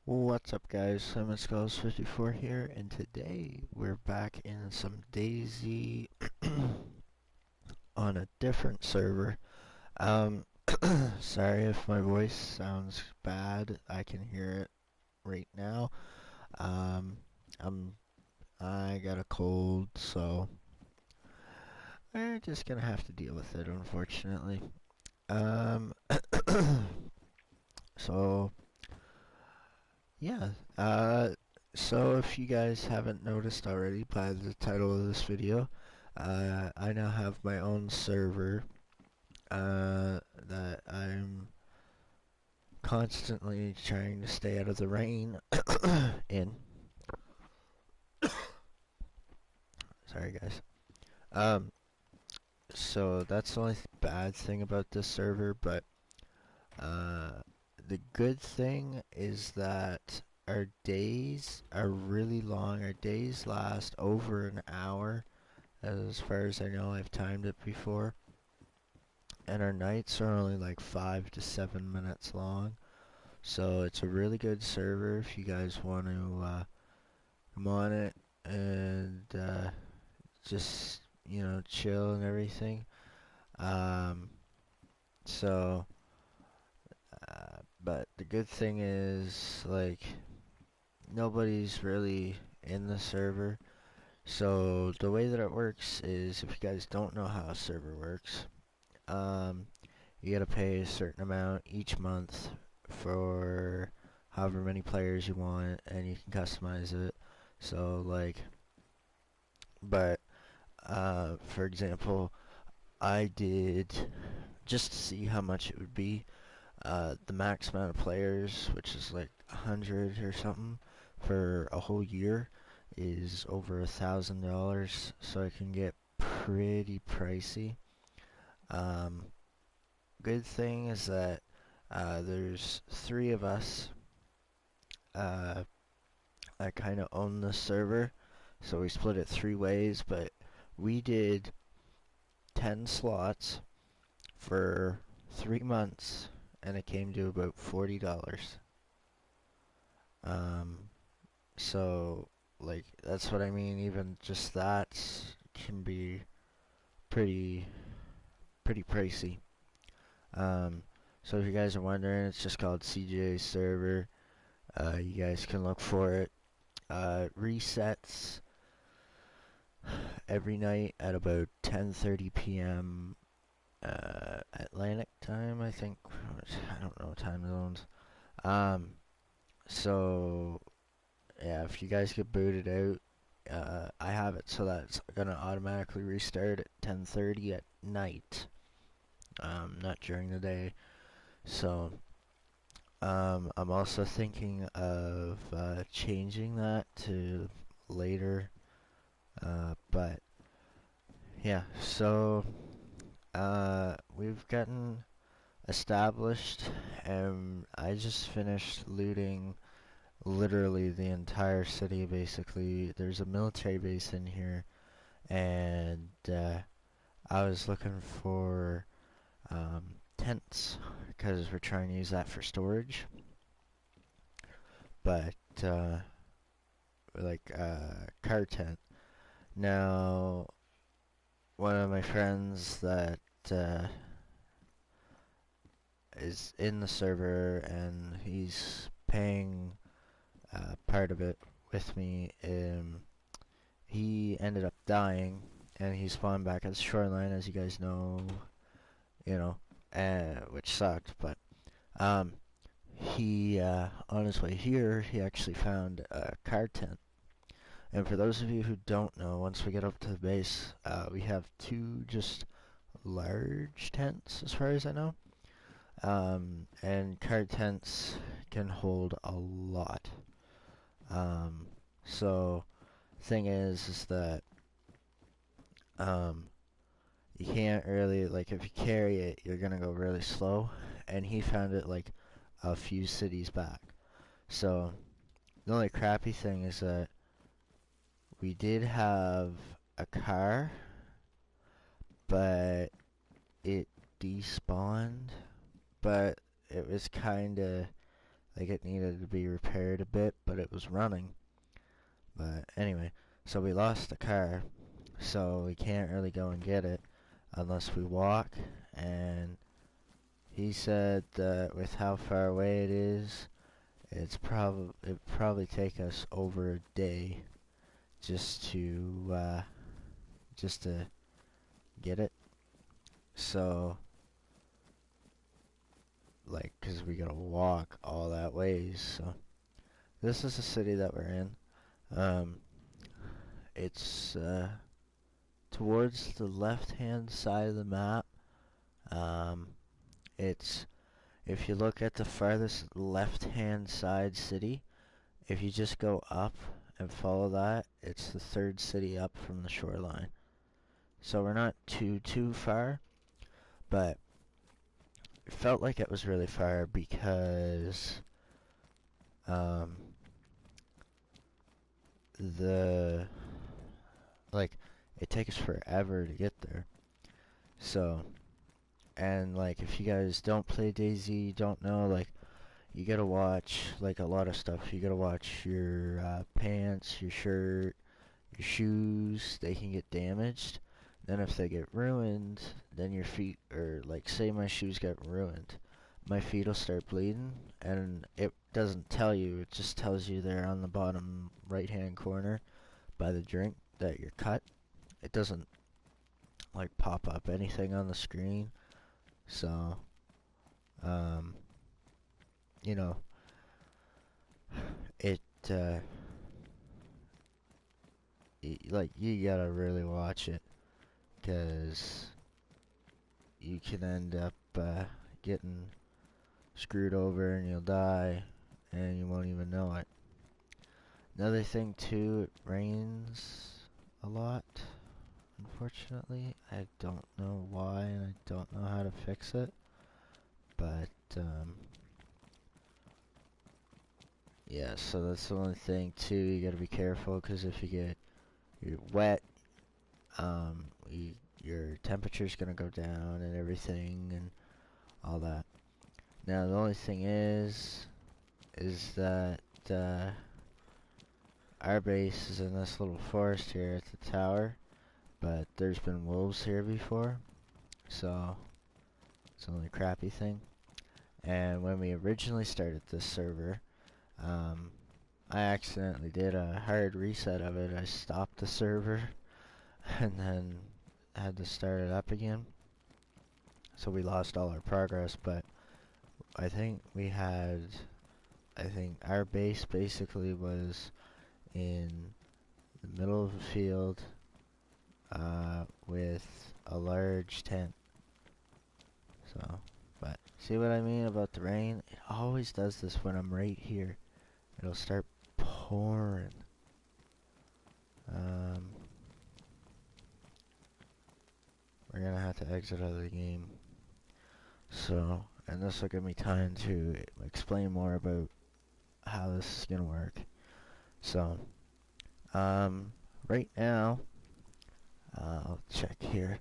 What's up, guys? Simon Skulls 54 here, and today we're back in some DayZ on a different server. Sorry if my voice sounds bad. I can hear it right now. Um, I got a cold, so we're just gonna have to deal with it, unfortunately. Um, so yeah. So if you guys haven't noticed already by the title of this video, I now have my own server that I'm constantly trying to stay out of the rain in. Sorry, guys. Um, so that's the only bad thing about this server, but the good thing is that our days are really long. Our days last over an hour. As far as I know, I've timed it before. And our nights are only like 5 to 7 minutes long. So it's a really good server if you guys want to come on it and just, chill and everything. Um, so, but the good thing is, like, nobody's really in the server. So the way that it works is, if you guys don't know how a server works, you gotta pay a certain amount each month for however many players you want, and you can customize it. So, like, but for example, I did, just to see how much it would be, the max amount of players, which is like 100 or something for a whole year, is over $1,000. So it can get pretty pricey. Good thing is that there's three of us uh, that kind of own the server, so we split it three ways, but we did 10 slots for 3 months, and it came to about $40. So, like, that's what I mean. Even just that can be pretty, pretty pricey. So if you guys are wondering, it's just called CJ Server. You guys can look for it. Resets every night at about 10:30 p.m. Atlantic time, I think. I don't know time zones. So yeah, if you guys get booted out, I have it so that it's gonna automatically restart at 10:30 at night. Not during the day. So I'm also thinking of changing that to later. But yeah, so we've gotten established, and I just finished looting literally the entire city. Basically, there's a military base in here, and I was looking for tents because we're trying to use that for storage. But like car tent. Now, one of my friends that is in the server, and he's paying part of it with me. He ended up dying, and he spawned back at the shoreline, as you guys know, which sucked. But he on his way here, he actually found a car tent. And for those of you who don't know, once we get up to the base, we have two just large tents, as far as I know. And car tents can hold a lot. So, thing is that you can't really, like, if you carry it, you're gonna go really slow. And he found it like a few cities back. So, the only crappy thing is that we did have a car, but it despawned. But it was kind of Like it needed to be repaired a bit, but it was running. But anyway, so we lost the car, so we can't really go and get it unless we walk. And he said that with how far away it is, it'd probably take us over a day just to get it. So, like, 'cause we gotta walk all that ways. So this is the city that we're in. It's towards the left-hand side of the map. Um, it's if you look at the farthest left-hand side city, if you just go up and follow that, it's the third city up from the shoreline. So we're not too far, but it felt like it was really far because the like it takes forever to get there. So, and like if you guys don't play DayZ, you don't know, like you gotta watch like a lot of stuff. You gotta watch your pants, your shirt, your shoes. They can get damaged. Then if they get ruined, then your feet, or like say my shoes get ruined, my feet will start bleeding, and it doesn't tell you. It just tells you there on the bottom right-hand corner by the drink that you're cut. It doesn't like pop up anything on the screen. So, you know, it like you gotta really watch it, cause you can end up getting screwed over and you'll die and you won't even know it. Another thing too, it rains a lot. Unfortunately, I don't know why and I don't know how to fix it, but yeah, so that's the only thing too. You gotta be careful, because if you're wet, your temperature's gonna go down and everything and all that. Now the only thing is that our base is in this little forest here at the tower, but there's been wolves here before, so it's the only crappy thing. And when we originally started this server, I accidentally did a hard reset of it. I stopped the server and then had to start it up again. So we lost all our progress, but I think our base basically was in the middle of a field with a large tent. So, but see what I mean about the rain? It always does this when I'm right here. It'll start pouring. We're gonna have to exit out of the game. So, and this will give me time to explain more about how this is gonna work. So, right now, I'll check here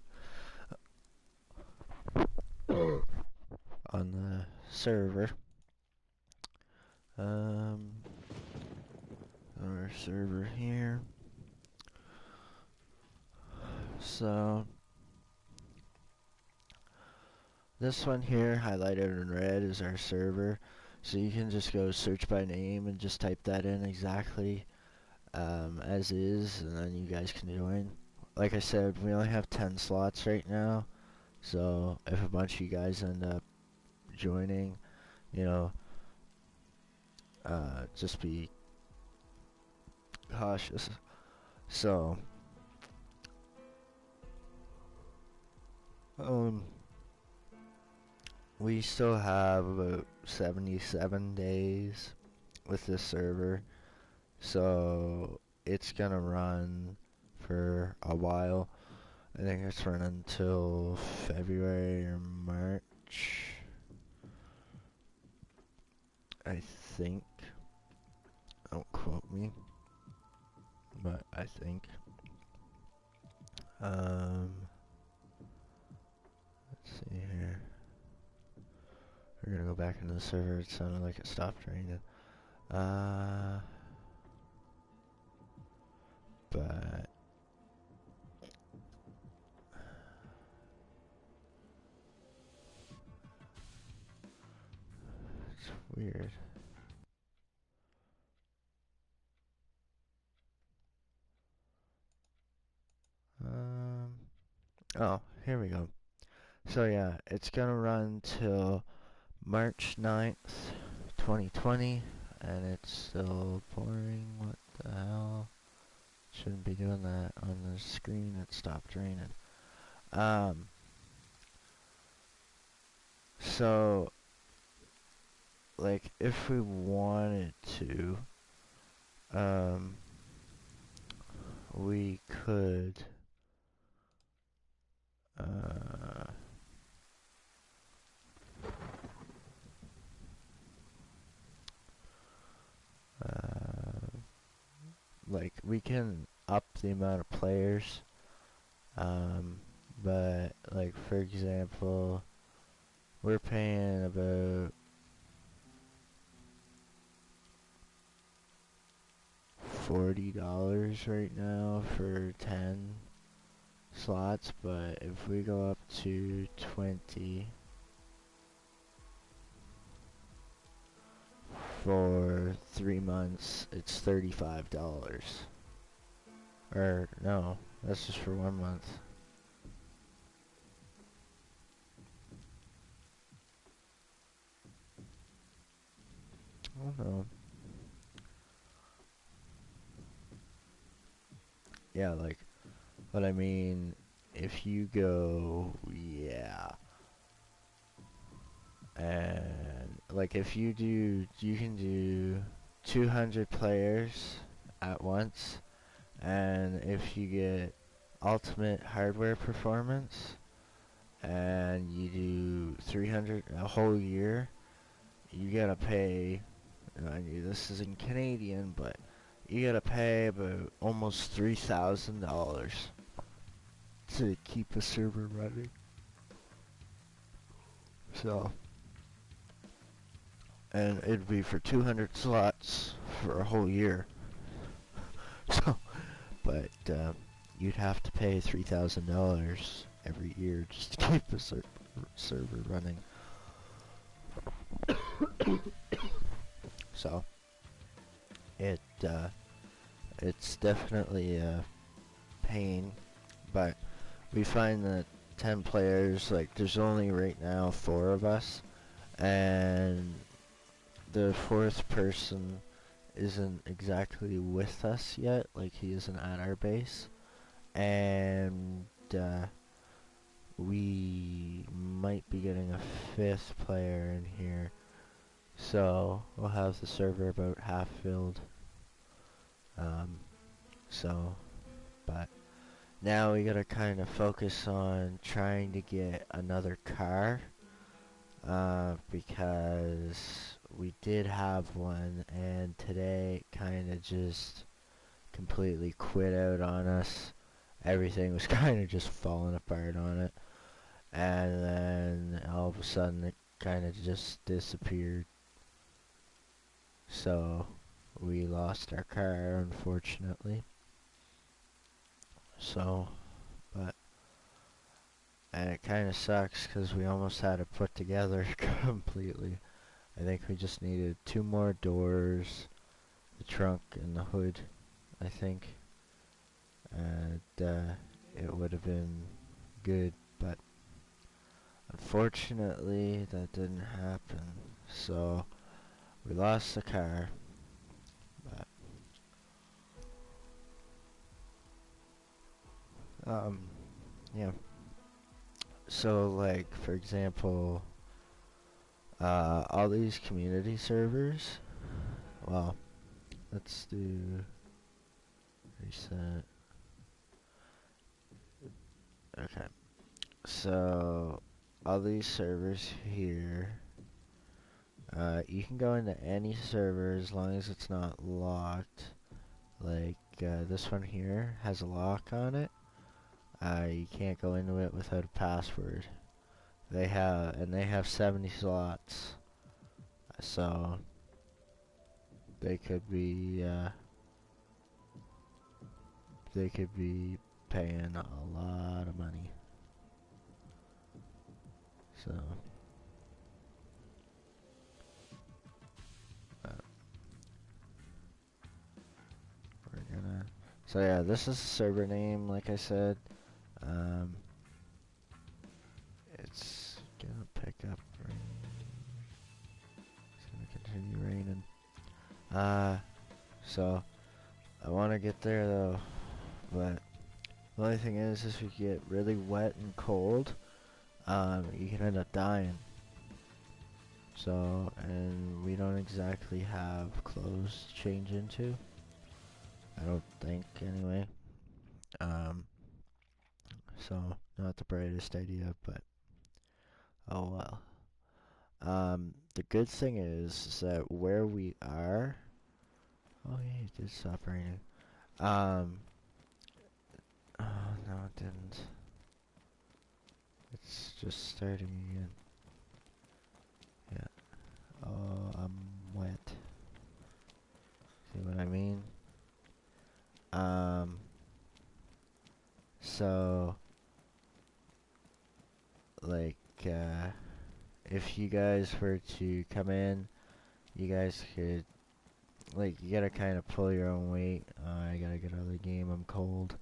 on the server. Our server here. So, this one here, highlighted in red, is our server. So you can just go search by name and just type that in exactly as is, and then you guys can join. Like I said, we only have 10 slots right now, so if a bunch of you guys end up joining, you know, just be cautious. So, we still have about 77 days with this server, so it's gonna run for a while. I think it's running until February or March, I think. Don't quote me, but I think. Let's see here. We're gonna go back into the server. It sounded like it stopped raining. But it's weird. Oh, here we go. So yeah, it's gonna run till March 9th, 2020, and it's still pouring. What the hell? Shouldn't be doing that on the screen. It stopped raining. So, like, if we wanted to, we could, uh, uh, like, we can up the amount of players, but, like, for example, we're paying about $40 right now for 10 slots, but if we go up to 20 for 3 months, it's $35. Or, no, that's just for 1 month. I don't know. Yeah, like, but I mean, if you go, yeah, and, like, if you do, you can do 200 players at once, and if you get ultimate hardware performance, and you do 300 a whole year, you gotta pay, this is in Canadian, but you gotta pay about almost $3,000 to keep a server running. So, and it'd be for 200 slots for a whole year. So, but you'd have to pay $3,000 every year just to keep a server running. So, it's definitely a pain, but we find that 10 players, like, there's only right now 4 of us, and the 4th person isn't exactly with us yet, like, he isn't at our base, and we might be getting a 5th player in here, so we'll have the server about half filled. So, but now we gotta kind of focus on trying to get another car, because we did have one, and today it kind of just completely quit out on us. Everything was kind of just falling apart on it, and then all of a sudden it kind of just disappeared. So we lost our car, unfortunately. So, but, and it kind of sucks because we almost had it put together completely. I think we just needed 2 more doors, the trunk and the hood, I think, and it would have been good, but unfortunately that didn't happen. So we lost the car, but yeah. So, like, for example, all these community servers, well, let's do reset. Okay, so all these servers here, you can go into any server as long as it's not locked. Like, this one here has a lock on it. You can't go into it without a password. They have 70 slots, so they could be paying a lot of money. So we're gonna. So yeah, this is the server name, like I said. It's gonna pick up rain. It's gonna continue raining. So I want to get there though, but the only thing is if you get really wet and cold, you can end up dying. So, and we don't exactly have clothes to change into. I don't think, anyway. So not the brightest idea, but oh well. The good thing is that where we are. Oh yeah, it did stop raining. Oh no, it didn't. It's just starting again. Yeah. Oh, I'm wet. See what I mean? So, like, if you guys were to come in, you guys could, like, you gotta kind of pull your own weight. I gotta get out of the game. I'm cold.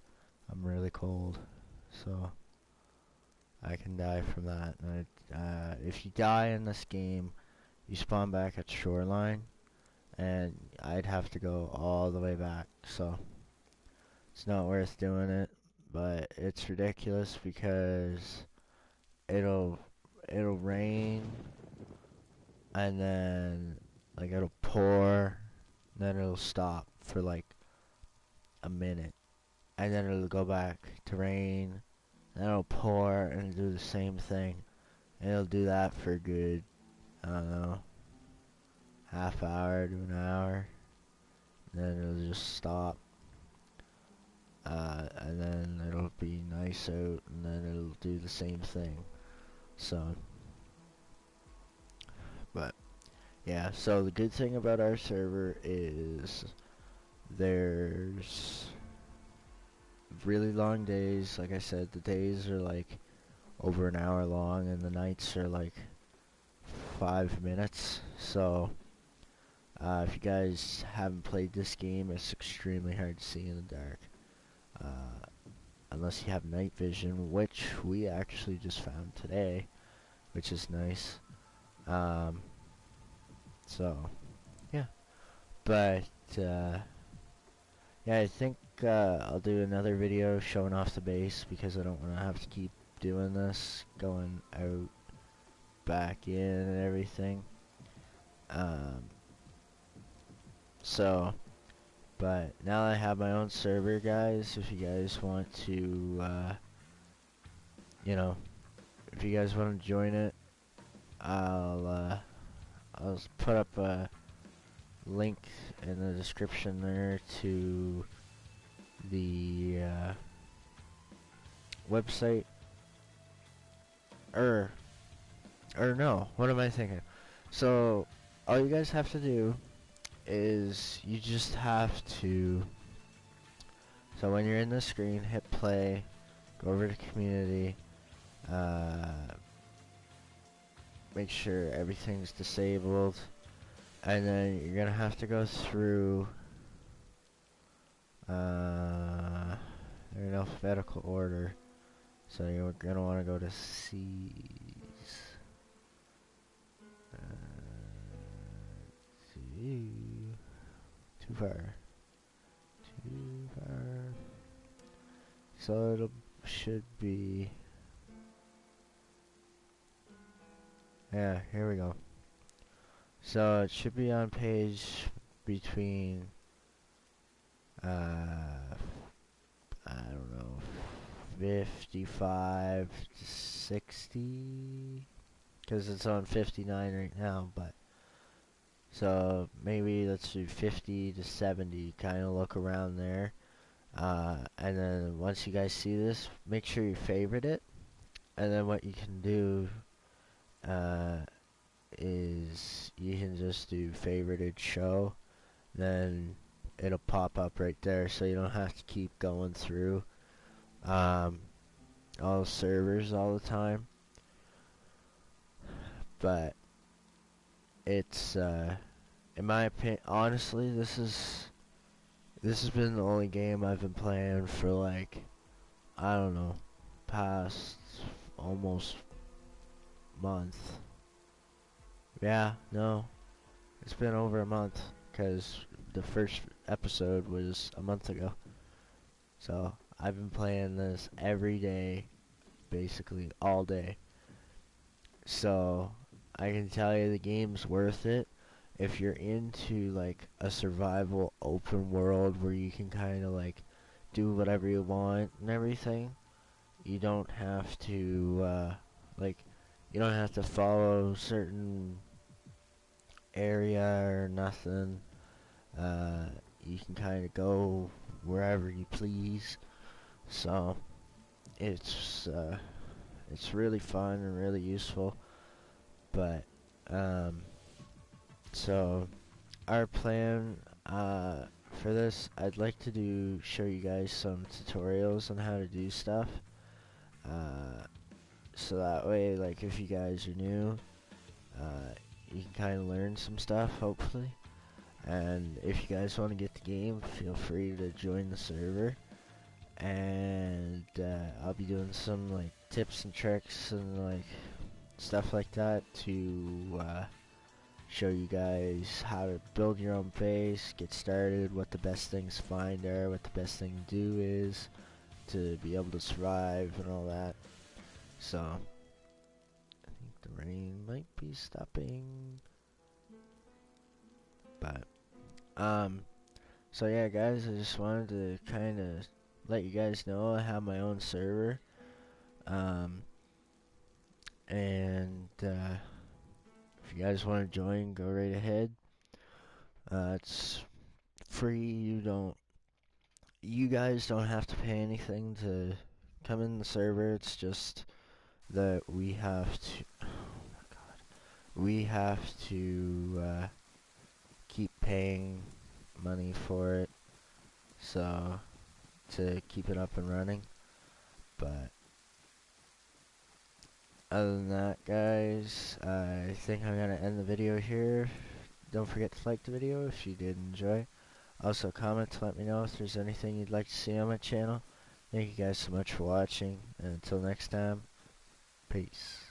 I'm really cold. So, I can die from that. And if you die in this game, you spawn back at shoreline, and I'd have to go all the way back. So, it's not worth doing it. But it's ridiculous because it'll rain and then like it'll pour, then it'll stop for like a minute, and then it'll go back to rain, then it'll pour and do the same thing, and it'll do that for a good, I don't know, half hour to an hour, then it'll just stop, and then it'll be nice out, and then it'll do the same thing. So, but yeah, so the good thing about our server is there's really long days. Like I said, the days are like over an hour long, and the nights are like 5 minutes. So, if you guys haven't played this game, it's extremely hard to see in the dark. Unless you have night vision, which we actually just found today, which is nice. So, yeah. But, yeah, I think I'll do another video showing off the base because I don't want to have to keep doing this, going out, back in, and everything. So, but now that I have my own server, guys, if you guys want to, you know, if you guys want to join it, I'll put up a link in the description there to the website, or no, what am I thinking? So all you guys have to do is you just have to, so when you're in the screen, hit play, go over to community, make sure everything's disabled, and then you're gonna have to go through in alphabetical order. So you're gonna want to go to C's. Too far. Too far. So it should be. Yeah, here we go. So it should be on page between I don't know, 55 to 60, because it's on 59 right now, but so maybe let's do 50 to 70, kind of look around there, and then once you guys see this, make sure you favorite it, and then what you can do uh, is you can just do favorited show, then it'll pop up right there, so you don't have to keep going through um, all the servers all the time. But it's in my opinion, honestly, this has been the only game I've been playing for like, I don't know, past almost month. Yeah, no, it's been over a month because the first episode was a month ago. So I've been playing this every day, basically all day. So I can tell you the game's worth it if you're into like a survival open world where you can kind of like do whatever you want and everything. You don't have to like you don't have to follow certain area or nothing. Uh, you can kind of go wherever you please. So it's really fun and really useful. But so our plan for this, I'd like to show you guys some tutorials on how to do stuff. So that way, like if you guys are new, you can kind of learn some stuff, hopefully. And if you guys want to get the game, feel free to join the server. And I'll be doing some like tips and tricks and like stuff like that to show you guys how to build your own base, get started, what the best things to find are, what the best thing to do is to be able to survive and all that. So I think the rain might be stopping, but so yeah, guys, I just wanted to kind of let you guys know I have my own server, and if you guys want to join, go right ahead. It's free. You guys don't have to pay anything to come in the server. It's just that we have to. Oh my god. We have to keep paying money for it, so to keep it up and running. But other than that, guys, I think I'm gonna end the video here. Don't forget to like the video if you did enjoy. Also, comment to let me know if there's anything you'd like to see on my channel. Thank you guys so much for watching, and until next time, peace.